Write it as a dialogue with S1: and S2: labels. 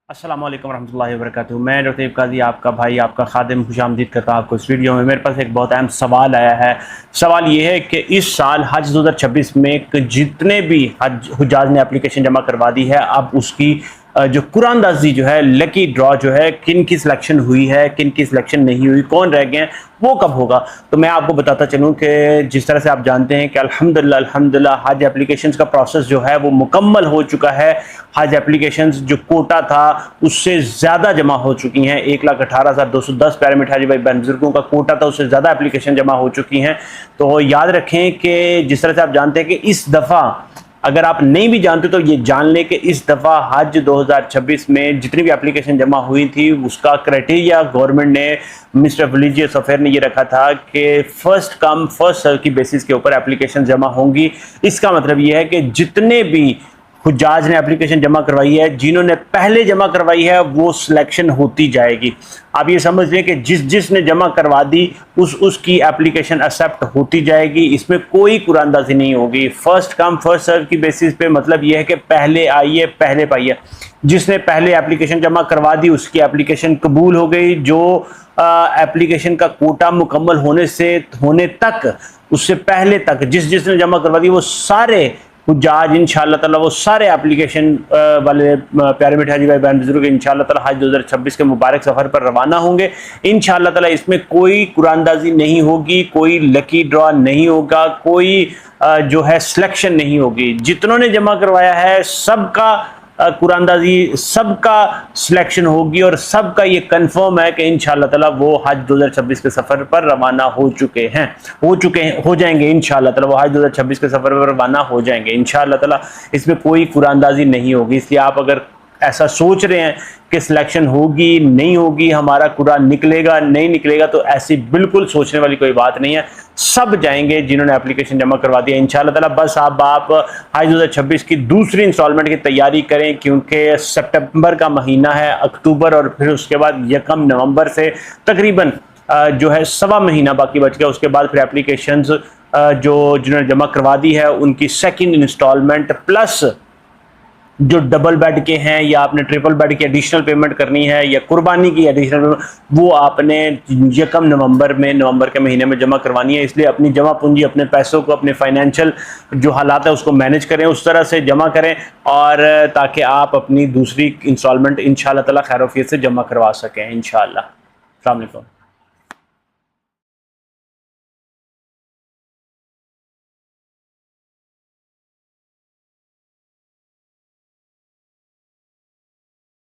S1: अस्सलाम वालेकुम रहमतुल्लाहि व बरकातुहू। मैं डॉक्टर काजी आपका भाई आपका खादिम खुशामदीद करता हूँ आपको इस वीडियो में। मेरे पास एक बहुत अहम सवाल आया है। सवाल ये है कि इस साल हज 2026 में जितने भी हज हुज्जाज ने एप्लीकेशन जमा करवा दी है, अब उसकी जो कुरानदाजी जो है, लकी ड्रॉ जो है, किन की सिलेक्शन हुई है, किन की सिलेक्शन नहीं हुई, कौन रह गए हैं, वो कब होगा। तो मैं आपको बताता चलूँ कि जिस तरह से आप जानते हैं कि अल्हम्दुलिल्लाह हज एप्लीकेशंस का प्रोसेस जो है वो मुकम्मल हो चुका है। हज एप्लीकेशंस जो कोटा था उससे ज़्यादा जमा हो चुकी हैं। 1,18,210 प्यारे मिठा जी भाई बहन बुजुर्गों का कोटा था, उससे ज़्यादा एप्लीकेशन जमा हो चुकी हैं। तो याद रखें कि जिस तरह से आप जानते हैं कि इस दफ़ा, अगर आप नहीं भी जानते तो ये जान लें कि इस दफ़ा हज 2026 में जितनी भी एप्लीकेशन जमा हुई थी उसका क्राइटेरिया गवर्नमेंट ने, मिनिस्टर रिलीजियस अफेयर ने ये रखा था कि फर्स्ट कम फर्स्ट सर्व की बेसिस के ऊपर एप्लीकेशन जमा होंगी। इसका मतलब ये है कि जितने भी हुज्जाज ने एप्लीकेशन जमा करवाई है, जिन्होंने पहले जमा करवाई है, वो सिलेक्शन होती जाएगी। आप ये समझ लें कि जिसने जमा करवा दी उसकी एप्लीकेशन एक्सेप्ट होती जाएगी। इसमें कोई कुरानदाजी नहीं होगी। फर्स्ट कम फर्स्ट सर्व की बेसिस पे मतलब यह है कि पहले आइए पहले पाइए। जिसने पहले एप्लीकेशन जमा करवा दी उसकी एप्लीकेशन कबूल हो गई। जो एप्लीकेशन का कोटा मुकम्मल होने तक, उससे पहले तक जिसने जमा करवा दी वो सारे हुज्जाज इंशाअल्लाह ताला, वो सारे एप्लीकेशन वाले प्यारे मिठा जी भाई बहन बुजुर्ग इंशाअल्लाह ताला हज 2026 के मुबारक सफ़र पर रवाना होंगे इंशाअल्लाह ताला। इसमें कोई कुरानदाजी नहीं होगी, कोई लकी ड्रॉ नहीं होगा, कोई जो है सिलेक्शन नहीं होगी। जितनों ने जमा करवाया है सबका कुरानदाजी, सबका सिलेक्शन होगी और सबका ये कंफर्म है कि इंशाअल्लाह ताला वो हज 2026 के सफ़र पर रवाना हो जाएंगे इंशाअल्लाह ताला। वो हज 2026 के सफ़र पर रवाना हो जाएंगे इंशाअल्लाह ताला। इसमें कोई कुरानदाजी नहीं होगी। इसलिए आप अगर ऐसा सोच रहे हैं कि सिलेक्शन होगी नहीं होगी, हमारा कुरान निकलेगा नहीं निकलेगा, तो ऐसी बिल्कुल सोचने वाली कोई बात नहीं है। सब जाएंगे जिन्होंने एप्लीकेशन जमा करवा दिया इंशाअल्लाह ताला। बस आप हज 2026 की दूसरी इंस्टॉलमेंट की तैयारी करें, क्योंकि सितंबर का महीना है, अक्टूबर और फिर उसके बाद 1 नवंबर से तकरीबन जो है 1.25 महीना बाकी बच गया। उसके बाद फिर एप्लीकेशंस जिन्होंने जमा करवा दी है उनकी सेकंड इंस्टॉलमेंट प्लस जो डबल बेड के हैं या आपने ट्रिपल बेड की एडिशनल पेमेंट करनी है या कुर्बानी की एडिशनल पेमेंट, वो आपने 1 नवंबर के महीने में जमा करवानी है। इसलिए अपनी जमा पूंजी, अपने पैसों को, अपने फाइनेंशियल जो हालात है उसको मैनेज करें, उस तरह से जमा करें, और ताकि आप अपनी दूसरी इंस्टॉलमेंट इंशाअल्लाह ताला खैर वफियत से जमा करवा सकें इंशाअल्लाह। अस्सलाम वालेकुम।